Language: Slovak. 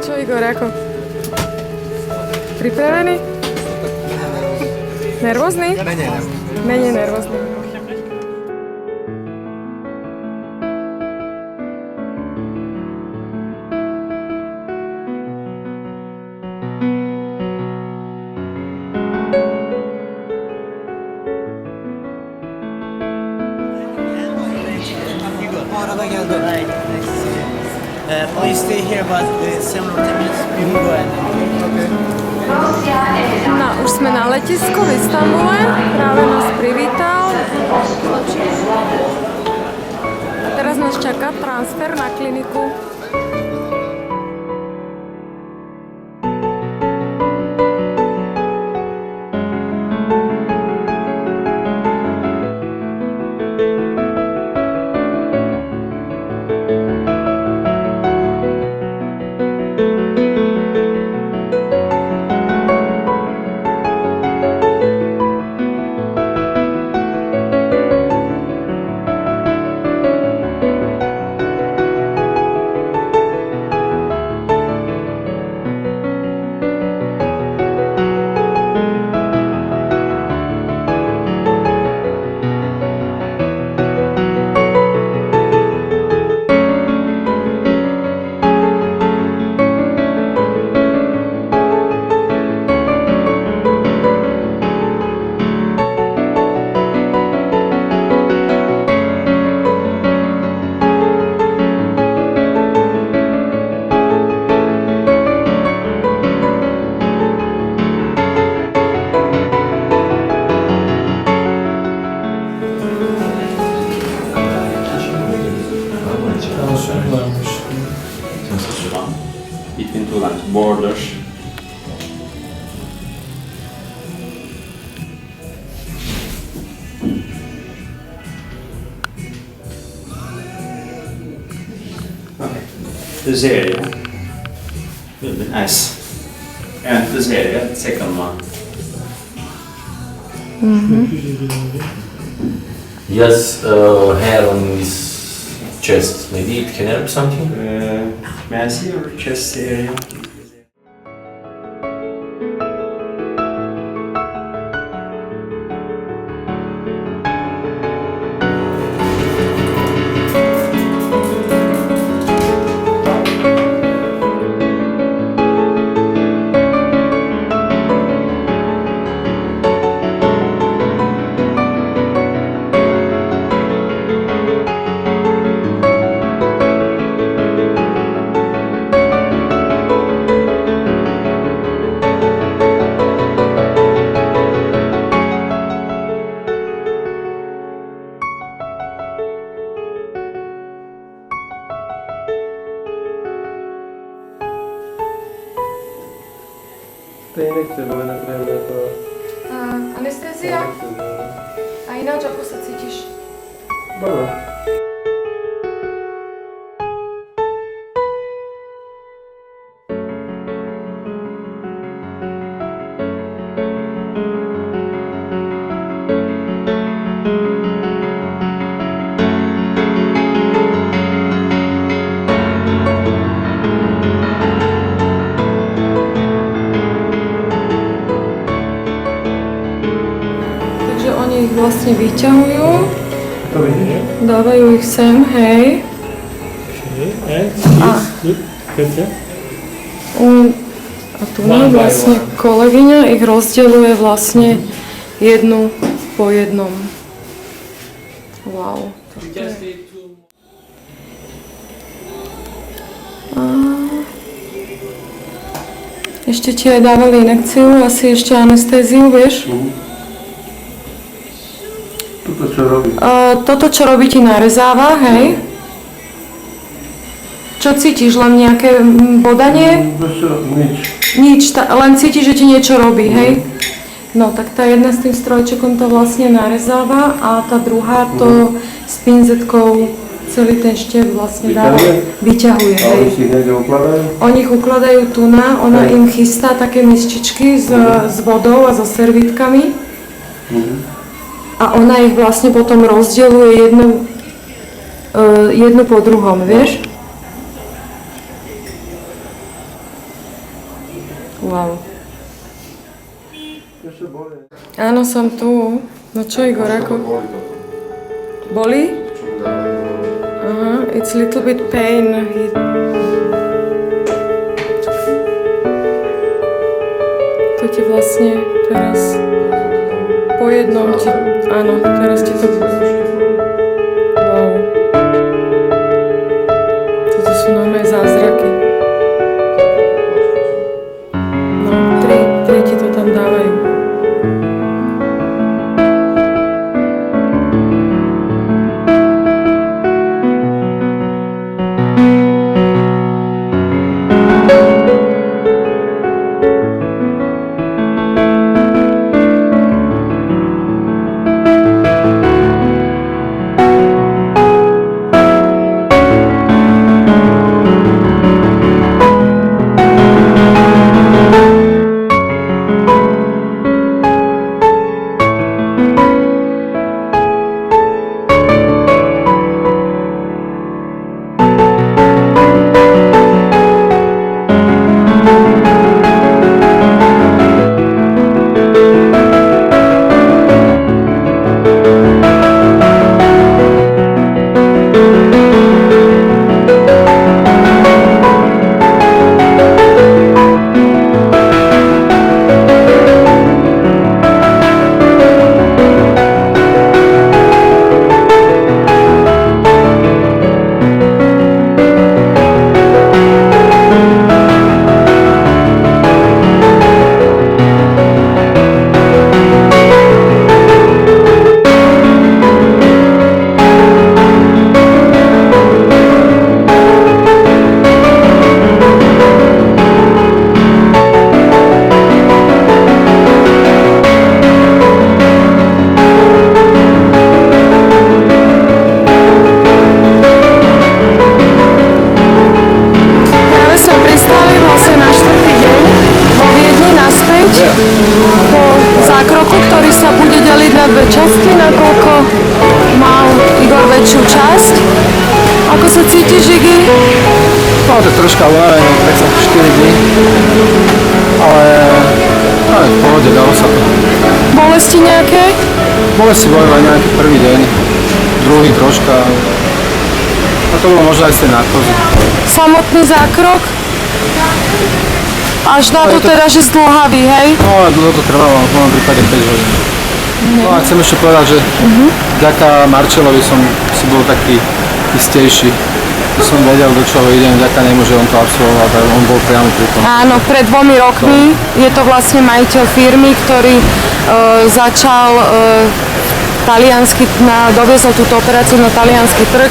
Čo Igor, ako? Pripravený? Nervózny? Menej nervózny. Arada geldi. Please stay here about 7 or 10 minutes. We will go ahead. No, už sme na letisku v Istanbule. Práve nás privítal. A teraz nás čaká transfer na kliniku. Between two lines, borders. Okay. This area will be nice. And this area, second one. He has hair on his chest. Maybe it can help something? May I see your chest area? To je nechce, ale nepríjemné to. Anestézia? A ináč, ako sa cítiš? Dobre. Ich vlastne vyťahujú, To vidíš? dávajú ich sem, hej. A tu nám vlastne kolegyňa ich rozdeľuje vlastne jednu po jednom. Wow. A ešte ti aj dávali injekciu, asi ešte anestéziu, vieš? Toto čo robí? Toto, čo robí, ti narezáva, hej? Čo cítiš? Len nejaké bodanie? Nič, len cítiš, že ti niečo robí, hej? No, tak tá jedna s tým strojčekom to vlastne narezáva a tá druhá to s pinzetkou celý ten štep vlastne dáva, vyťahuje, A hej? oni si ich niekde ukladajú? Oni ich ukladajú tu ona im chystá také mističky s vodou a so servitkami. A ona ich vlastne potom rozdeľuje jednu jednu po druhom, vieš? Wow. Áno, som tu. No čo, Igor, ako? Boli? Aha, it's little bit pain. To ti vlastne teraz po jednom ti... Áno, teraz ti to... Wow. Toto sú normálne zázraky. No, tri ti to tam dávajú. Po zákroku, ktorý sa bude deliť na dve časti, nakoľko mal Igor väčšiu časť. Ako sa cítiš, Iggy? No, to je troška unavený, predsa 4 dní. Ale v pohode, dalo sa to. Bolesti nejaké? Bolesti boli len nejaký prvý deň, druhý troška. A to bolo možno aj z tej narkózy. Samotný zákrok? Až na to teda, že zdĺhavý, hej? No, ale dlho to trvalo, v mojom prípade 5 hodín. No a chcem ešte povedať, že vďaka Marčelovi som si bol taký istejší. Že som vedel, do čoho idem, vďaka nemu, že on to absolvoval, tak on bol priamo pri tom. Áno, pred 2 rokmi je to vlastne majiteľ firmy, ktorý začal taliansky, doviezol túto operáciu na taliansky trh.